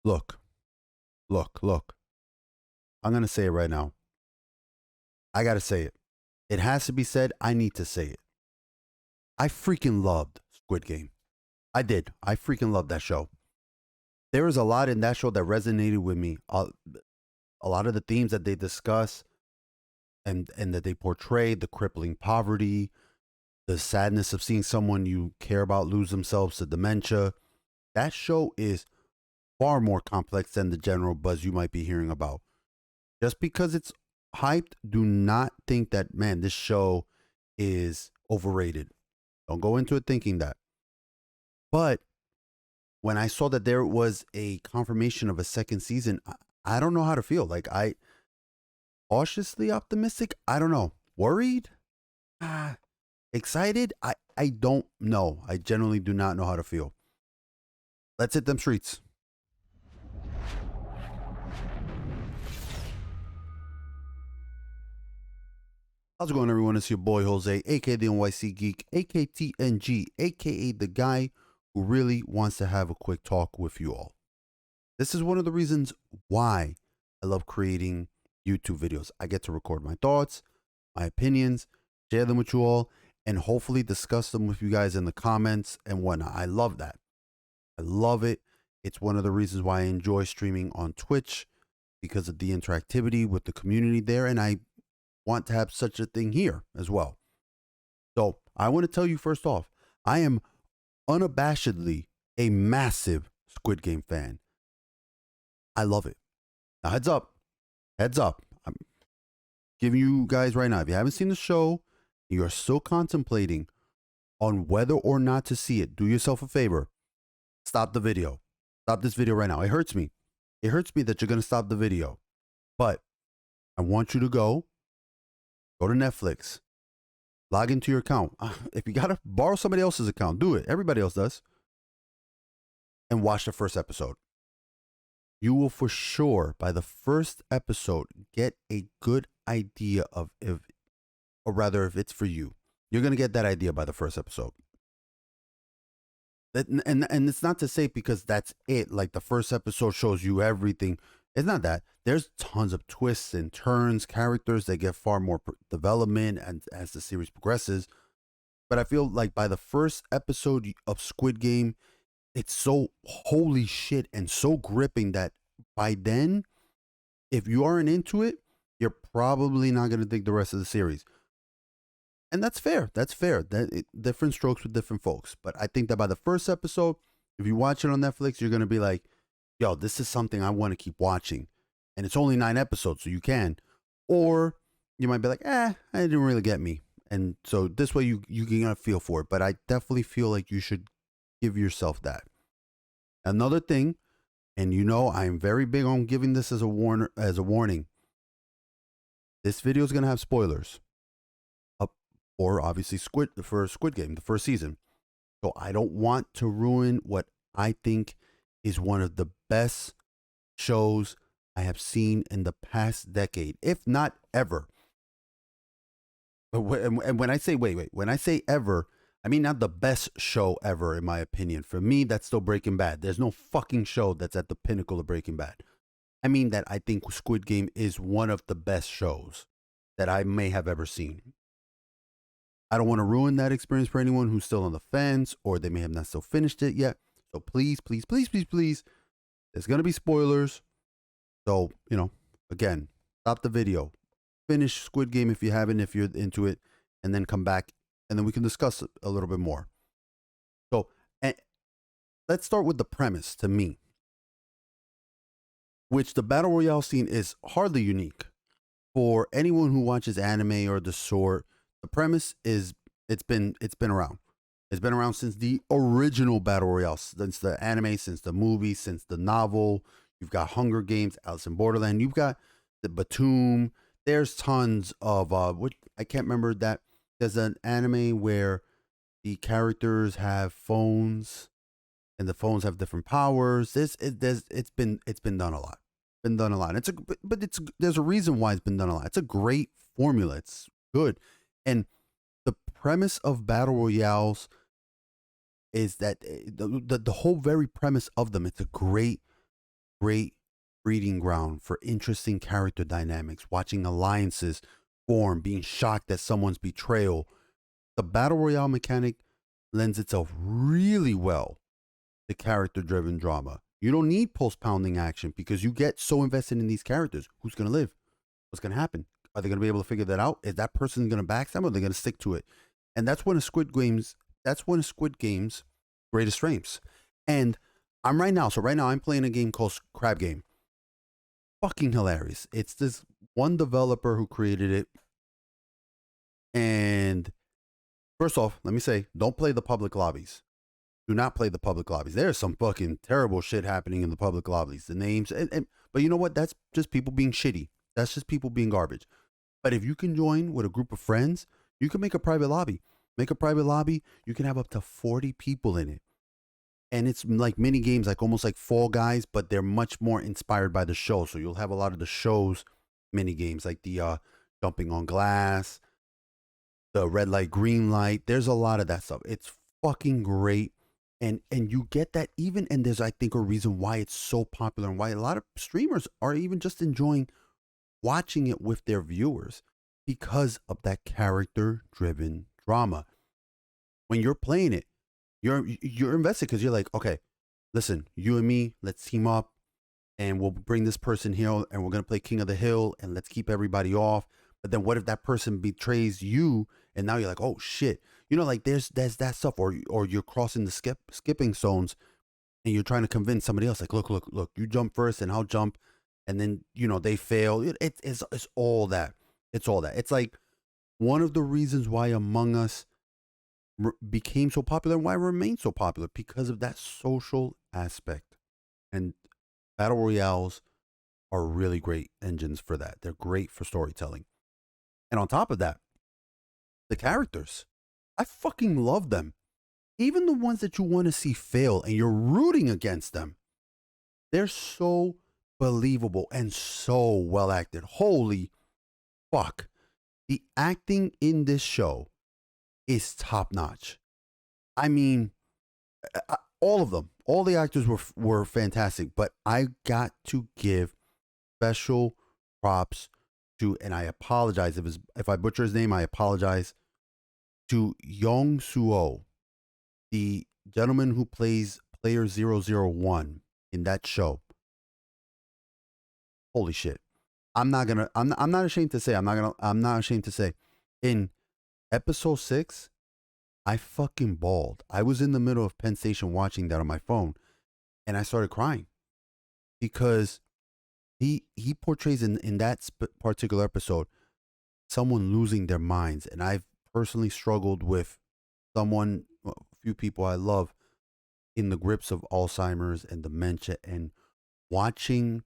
Look, look. I'm going to say it right now. I got to say it. It has to be said. I need to say it. I freaking loved Squid Game. I did. I freaking loved that show. There was a lot in that show that resonated with me. A lot of the themes that they discuss and that they portray, the crippling poverty, the sadness of seeing someone you care about lose themselves to dementia. That show is far more complex than the general buzz you might be hearing about. Just because it's hyped, do not think that, man, this show is overrated. Don't go into it thinking that. But when I saw that there was a confirmation of a second season, I don't know how to feel. Like, I cautiously optimistic. I don't know. Worried? Excited? I don't know. I generally do not know how to feel. Let's hit them streets. How's it going, everyone? It's your boy Jose, aka the TheNYCGeek, aka TNG, aka the guy who really wants to have a quick talk with you all. This is one of the reasons why I love creating YouTube videos. I get to record my thoughts, my opinions, share them with you all, and hopefully discuss them with you guys in the comments and whatnot. I love that. I love it. It's one of the reasons why I enjoy streaming on Twitch, because of the interactivity with the community there, and I want to have such a thing here as well. So I want to tell you first off, I am unabashedly a massive Squid Game fan. I love it. Now heads up. I'm giving you guys right now, if you haven't seen the show, you are still contemplating on whether or not to see it, do yourself a favor. Stop the video. Stop this video right now. It hurts me. It hurts me that you're going to stop the video. But I want you to go to Netflix, log into your account. If you got to borrow somebody else's account, do it. Everybody else does. And watch the first episode. You will for sure, by the first episode, get a good idea of if it's for you. You're going to get that idea by the first episode. And it's not to say because that's it. Like the first episode shows you everything. It's not that. There's tons of twists and turns, characters that get far more development and as the series progresses. But I feel like by the first episode of Squid Game, it's so holy shit and so gripping that by then, if you aren't into it, you're probably not going to dig the rest of the series. And that's fair. Different strokes with different folks. But I think that by the first episode, if you watch it on Netflix, you're going to be like, yo, this is something I want to keep watching. And it's only 9 episodes, so you can. Or you might be like, it didn't really get me. And so this way you can get a feel for it. But I definitely feel like you should give yourself that. Another thing, and I'm very big on giving this as a warning. This video is going to have spoilers. Or obviously Squid Game, the first season. So I don't want to ruin what I think is one of the best shows I have seen in the past decade, if not ever. And when I say when I say ever, I mean not the best show ever, in my opinion. For me, that's still Breaking Bad. There's no fucking show that's at the pinnacle of Breaking Bad. I mean that I think Squid Game is one of the best shows that I may have ever seen. I don't want to ruin that experience for anyone who's still on the fence, or they may have not still finished it yet. So please, there's going to be spoilers. So, again, stop the video. Finish Squid Game if you haven't, if you're into it, and then come back, and then we can discuss it a little bit more. So, let's start with the premise, to me, which the Battle Royale scene is hardly unique. For anyone who watches anime or the sort, the premise is it's been around. It's been around since the original Battle Royale, since the anime, since the movie, since the novel. You've got Hunger Games, Alice in Borderland. You've got the Batum. There's tons of I can't remember that. There's an anime where the characters have phones, and the phones have different powers. It's been done a lot. There's a reason why it's been done a lot. It's a great formula. It's good. And the premise of battle royales is that the whole very premise of them, it's a great great breeding ground for interesting character dynamics, watching alliances form, being shocked at someone's betrayal. The battle royale mechanic lends itself really well to character driven drama. You don't need pulse pounding action because you get so invested in these characters. Who's going to live? What's going to happen? Are they going to be able to figure that out? Is that person going to backstab or are they going to stick to it? And that's one of Squid Game's greatest strengths. And right now I'm playing a game called Crab Game. Fucking hilarious. It's this one developer who created it. And first off, let me say, don't play the public lobbies. Do not play the public lobbies. There's some fucking terrible shit happening in the public lobbies. The names, but you know what? That's just people being shitty. That's just people being garbage. But if you can join with a group of friends, you can make a private lobby. Make a private lobby. You can have up to 40 people in it. And it's like mini games, like almost like Fall Guys, but they're much more inspired by the show. So you'll have a lot of the show's mini games, like the jumping on glass, the red light, green light. There's a lot of that stuff. It's fucking great. And you get that even, and there's, I think, a reason why it's so popular and why a lot of streamers are even just enjoying watching it with their viewers because of that character driven drama. When you're playing it, you're invested because you're like, okay, listen, you and me, let's team up and we'll bring this person here and we're going to play King of the Hill and let's keep everybody off. But then what if that person betrays you and now you're like, oh shit. You know, like there's that stuff, or you're crossing the skipping zones and you're trying to convince somebody else, like, look, you jump first and I'll jump. And then, you know, they fail. It's all that. It's all that. It's like one of the reasons why Among Us became so popular and why it remains so popular because of that social aspect. And battle royales are really great engines for that. They're great for storytelling. And on top of that, the characters. I fucking love them. Even the ones that you want to see fail and you're rooting against them. They're so believable and so well acted. Holy fuck. The acting in this show is top notch. I mean, all of them, all the actors were fantastic, but I got to give special props to, and I apologize if I butcher his name, I apologize, to Yong Suo, the gentleman who plays Player 001 in that show. Holy shit. I'm not ashamed to say, I'm not ashamed to say, in episode 6, I fucking bawled. I was in the middle of Penn Station watching that on my phone and I started crying because he portrays in that particular episode someone losing their minds. And I've personally struggled with a few people I love in the grips of Alzheimer's and dementia, and watching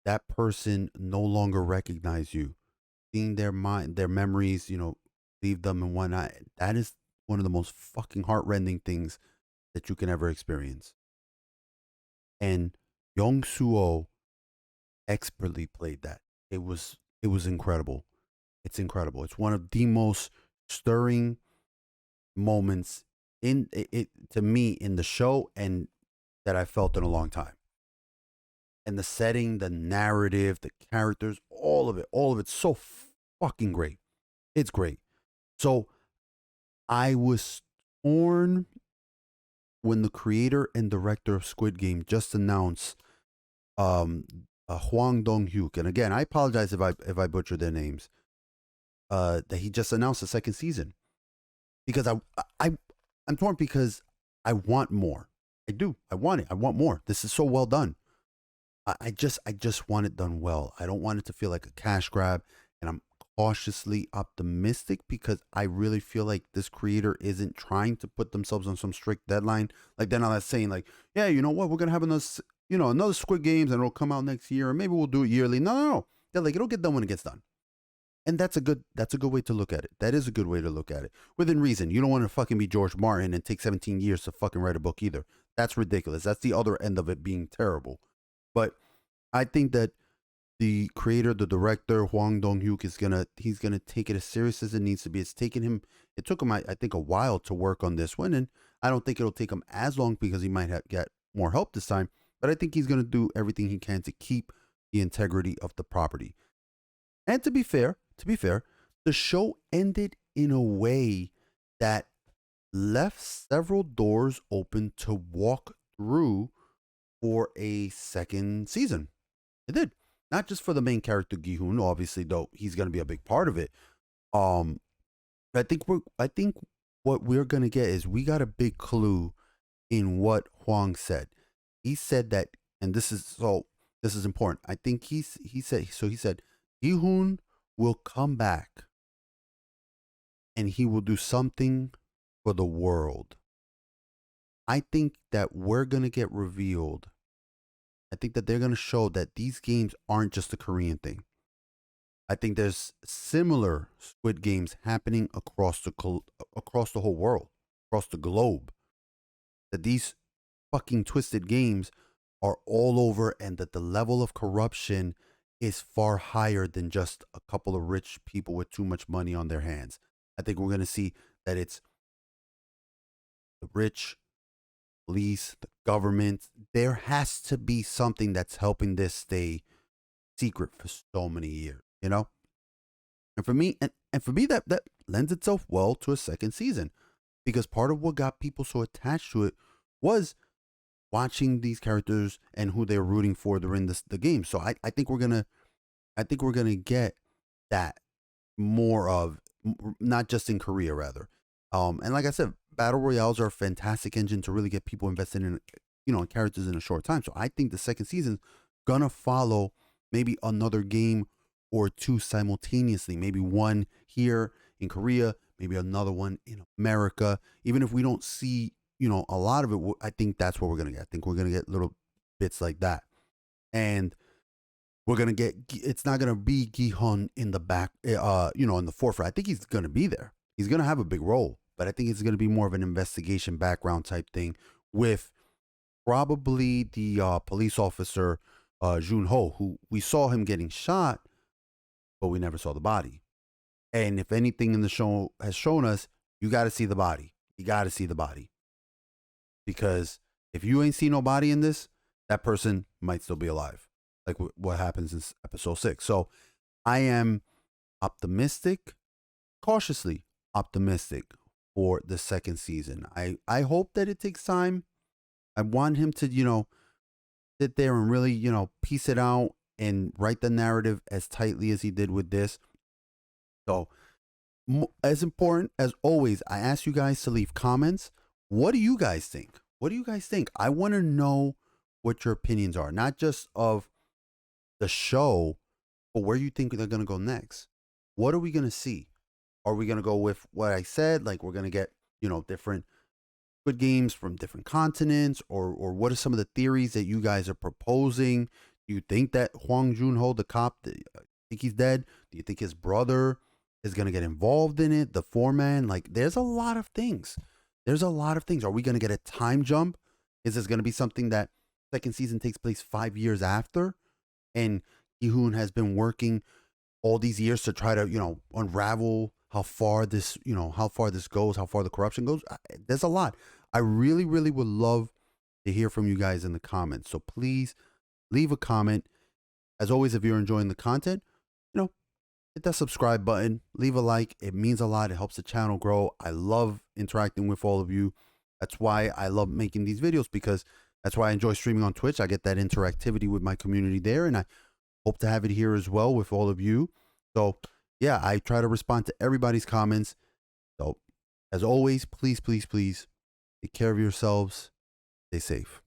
that person no longer recognize you, seeing their memories, you know, leave them and whatnot. That is one of the most fucking heartrending things that you can ever experience. And Yong Suo expertly played that. It was incredible. It's incredible. It's one of the most stirring moments in it to me in the show and that I felt in a long time. And the setting, the narrative, the characters, all of it's so fucking great. It's great. So I was torn when the creator and director of Squid Game just announced Hwang Dong-hyuk, and again, I apologize if I butcher their names. That he just announced the second season, because I'm torn because I want more. I do. I want it. I want more. This is so well done. I just want it done well. I don't want it to feel like a cash grab, and I'm cautiously optimistic because I really feel like this creator isn't trying to put themselves on some strict deadline. Like they're not saying like, yeah, you know what, we're gonna have another Squid Games and it'll come out next year, or maybe we'll do it yearly. No. They're like, it'll get done when it gets done. And that's a good way to look at it. That is a good way to look at it. Within reason. You don't want to fucking be George Martin and take 17 years to fucking write a book either. That's ridiculous. That's the other end of it being terrible. But I think that the creator, the director, Hwang Dong-hyuk, he's gonna take it as serious as it needs to be. It took him, I think, a while to work on this one, and I don't think it'll take him as long because he might get more help this time. but I think he's going to do everything he can to keep the integrity of the property. And to be fair, the show ended in a way that left several doors open to walk through for a second season. It did. Not just for the main character Gi-hoon, obviously, though he's going to be a big part of it. I think what we're going to get is we got a big clue in what Hwang said. He said that, and this is important. I think he said Gi-hoon will come back and he will do something for the world. I think that we're going to get revealed. I think that they're going to show that these games aren't just a Korean thing. I think there's similar Squid Games happening across the whole world, across the globe. That these fucking twisted games are all over, and that the level of corruption is far higher than just a couple of rich people with too much money on their hands. I think we're going to see that it's the rich, police, the government. There has to be something that's helping this stay secret for so many years, you know? And for me, that lends itself well to a second season, because part of what got people so attached to it was watching these characters and who they're rooting for during the game. So I think we're gonna get that more of, not just in Korea, rather. And like I said, battle royales are a fantastic engine to really get people invested in, in characters in a short time. So I think the second season's gonna follow maybe another game or two simultaneously. Maybe one here in Korea, maybe another one in America. Even if we don't see, a lot of it, I think that's what we're gonna get. I think we're gonna get little bits like that, and we're gonna get. It's not gonna be Gi-hun in the back, in the forefront. I think he's gonna be there. He's gonna have a big role, but I think it's gonna be more of an investigation background type thing with probably the police officer Jun Ho, who we saw him getting shot, but we never saw the body. And if anything in the show has shown us, you got to see the body. You got to see the body. Because if you ain't seen no body in this, that person might still be alive. Like what happens in episode 6. So I am optimistic, cautiously optimistic for the second season. I hope that it takes time. I want him to, sit there and really, piece it out and write the narrative as tightly as he did with this. So, as important as always, I ask you guys to leave comments. What do you guys think? What do you guys think? I want to know what your opinions are, not just of the show, but where you think they're going to go next. What are we going to see? Are we going to go with what I said? Like we're going to get, different Squid Games from different continents, or what are some of the theories that you guys are proposing? Do you think that Hwang Jun-ho, the cop, think he's dead? Do you think his brother is going to get involved in it? The foreman? Like, there's a lot of things. Are we going to get a time jump? Is this going to be something that second season takes place 5 years after? And Gi-hoon has been working all these years to try to, unravel how far this goes, how far the corruption goes. There's a lot. I really, really would love to hear from you guys in the comments. So please leave a comment. As always, if you're enjoying the content, hit that subscribe button, leave a like. It means a lot. It helps the channel grow. I love interacting with all of you. That's why I love making these videos, because that's why I enjoy streaming on Twitch. I get that interactivity with my community there, and I hope to have it here as well with all of you. So yeah, I try to respond to everybody's comments. So as always, please, please, please take care of yourselves. Stay safe.